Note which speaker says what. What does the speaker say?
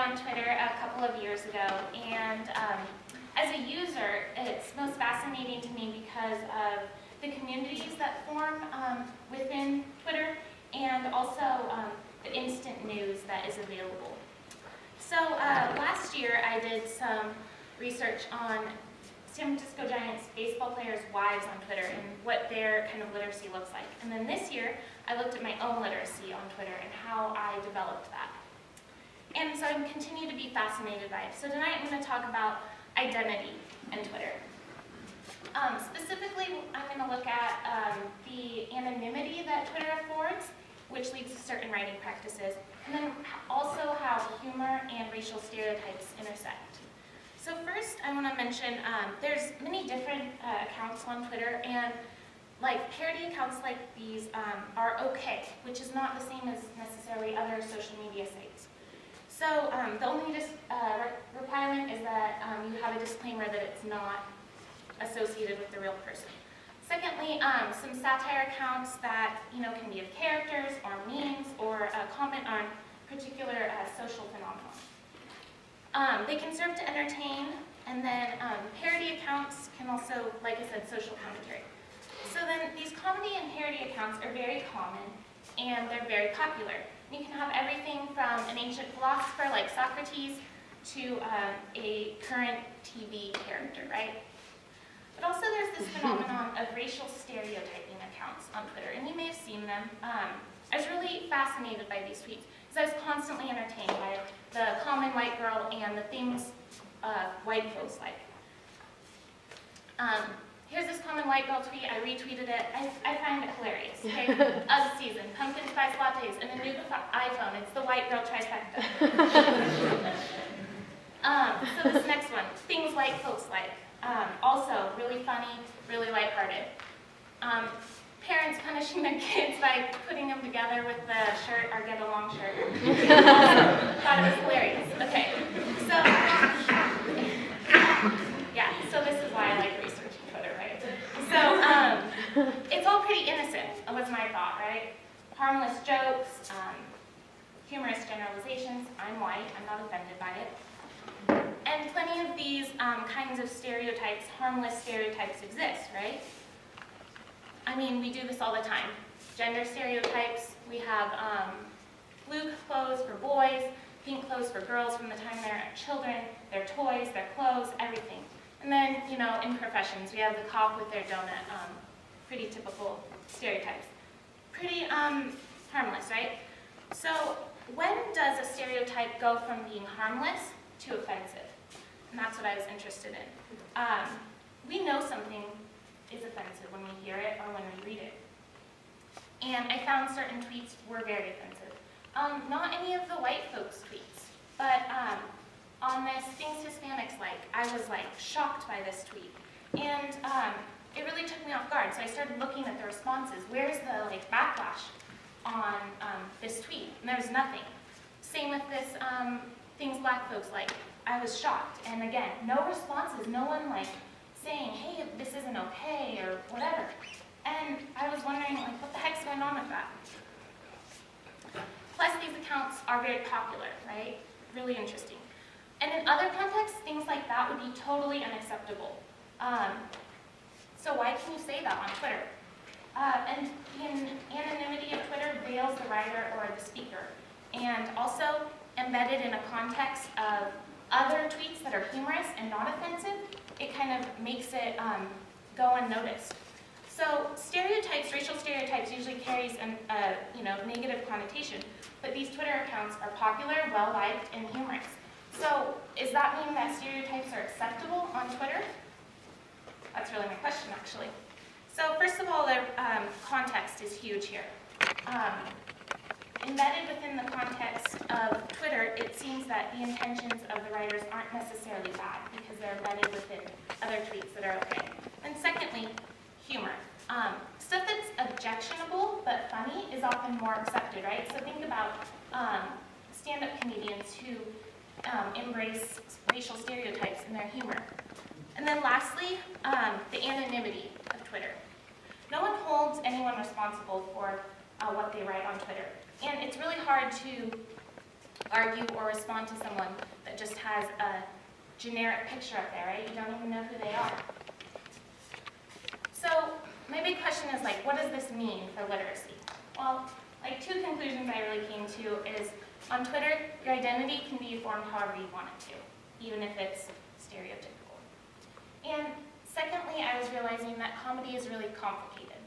Speaker 1: on Twitter a couple of years ago, and as a user, it's most fascinating to me because of the communities that form within Twitter, and also the instant news that is available. So last year, I did some research on San Francisco Giants baseball players' wives on Twitter and what their kind of literacy looks like. And then this year, I looked at my own literacy on Twitter and how I developed that. And so I continue to be fascinated by it. So tonight I'm going to talk about identity and Twitter. Specifically, I'm going to look at the anonymity that Twitter affords, which leads to certain writing practices, and then also how humor and racial stereotypes intersect. So first, I want to mention there's many different accounts on Twitter, and like parody accounts like these are okay, which is not the same as necessarily other social media sites. So the only requirement is that you have a disclaimer that it's not associated with the real person. Secondly, some satire accounts that can be of characters or memes or comment on particular social phenomena. They can serve to entertain, and then parody accounts can also, like I said, social commentary. So then these comedy and parody accounts are very common, and they're very popular. You can have everything from an ancient philosopher like Socrates to a current TV character, right? But also there's this phenomenon of racial stereotyping accounts on Twitter, and you may have seen them. I was really fascinated by these tweets because I was constantly entertained by the common white girl and the things white folks like. Here's this common white girl tweet. I retweeted it. I find it hilarious. Okay? Us season, pumpkin spice lattes, and a new iPhone. It's the white girl trifecta. So this next one, things white folks like. Also really funny, really lighthearted. Parents punishing their kids by putting them together with the shirt or get along shirt. Thought it was hilarious. Okay, so yeah, so this is why I like researching Twitter, right? So it's all pretty innocent, was my thought, right? Harmless jokes, humorous generalizations. I'm white, I'm not offended by it. And plenty of these kinds of stereotypes, harmless stereotypes exist, right? I mean, we do this all the time. Gender stereotypes, we have blue clothes for boys, pink clothes for girls from the time they're children, their toys, their clothes, everything. And then, in professions, we have the cop with their donut, pretty typical stereotypes. Pretty harmless, right? So when does a stereotype go from being harmless to offensive? And that's what I was interested in. We know something is offensive when we hear it or when we read it. And I found certain tweets were very offensive. Not any of the white folks' tweets, but on this things Hispanics like, I was shocked by this tweet. And it really took me off guard, so I started looking at the responses. Where's the backlash on this tweet? And there's nothing. Same with this things black folks like. I was shocked, and again, no responses, no one saying, hey, this isn't okay, or whatever. And I was wondering, what the heck's going on with that? Plus, these accounts are very popular, right? Really interesting. And in other contexts, things like that would be totally unacceptable. So why can you say that on Twitter? And the anonymity of Twitter veils the writer or the speaker. And also, embedded in a context of other tweets that are humorous and not offensive, it kind of makes it go unnoticed. So stereotypes, racial stereotypes, usually carries a negative connotation, but these Twitter accounts are popular, well-liked, and humorous. So does that mean that stereotypes are acceptable on Twitter? That's really my question, actually. So first of all, the context is huge here. Embedded within the context of Twitter, it seems that the intentions of the writers aren't necessarily bad because they're embedded within other tweets that are okay. And secondly, humor. Stuff that's objectionable but funny is often more accepted, right? So think about stand-up comedians who embrace racial stereotypes in their humor. And then lastly, the anonymity of Twitter. No one holds anyone responsible for what they write on Twitter. And it's really hard to argue or respond to someone that just has a generic picture up there, right? You don't even know who they are. So my big question is, like, what does this mean for literacy? Well, like, two conclusions I really came to is, on Twitter, your identity can be formed however you want it to, even if it's stereotypical. And secondly, I was realizing that comedy is really complicated.